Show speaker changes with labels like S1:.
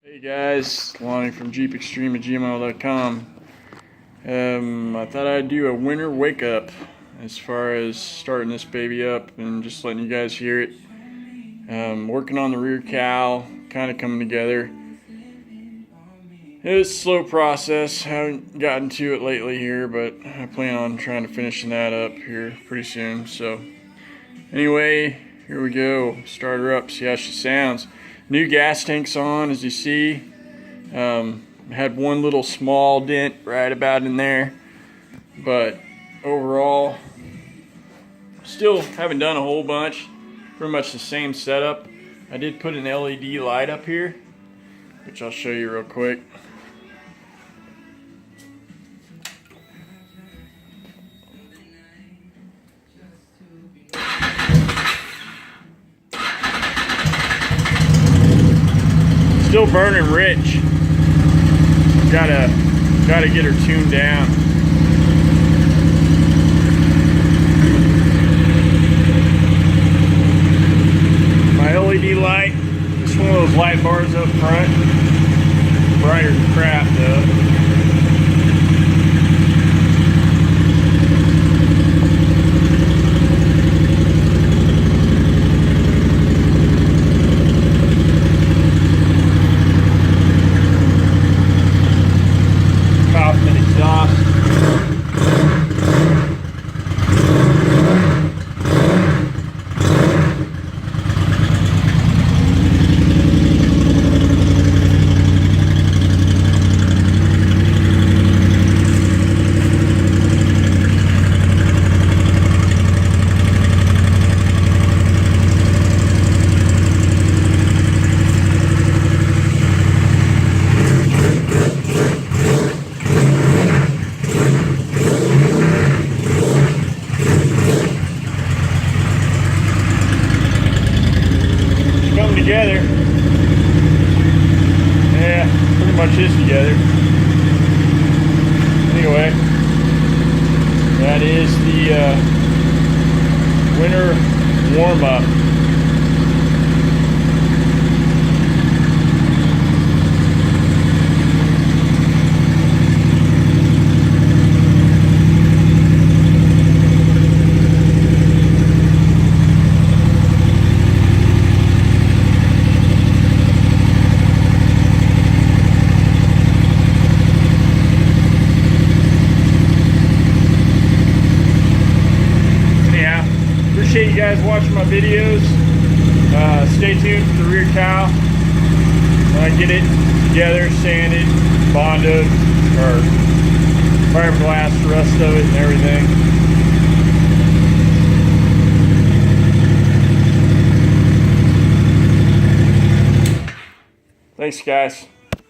S1: Hey guys, Lonnie from jeepextreme@gmail.com. I thought I'd do a winter wake up as far as starting this baby up and just letting you guys hear it. Working on the rear cowl, kind of coming together. It was a slow process, haven't gotten to it lately here, but I plan on trying to finishing that up here pretty soon. So anyway, here we go. Start her up, see how she sounds. New gas tank's on, as you see. Had one little small dent right about in there, but overall still haven't done a whole bunch. Pretty much the same setup. I did put an LED light up here, which I'll show you real quick. Still burning rich. Gotta get her tuned down. My LED light, just one of those light bars up front. Brighter than crap though. Coffman exhaust. Together. Yeah, pretty much is together. Anyway, that is the winter warm-up. Appreciate you guys watching my videos. Stay tuned for the rear cowl. When I get it together, sanded, bonded, or fiberglass, the rest of it and everything. Thanks guys.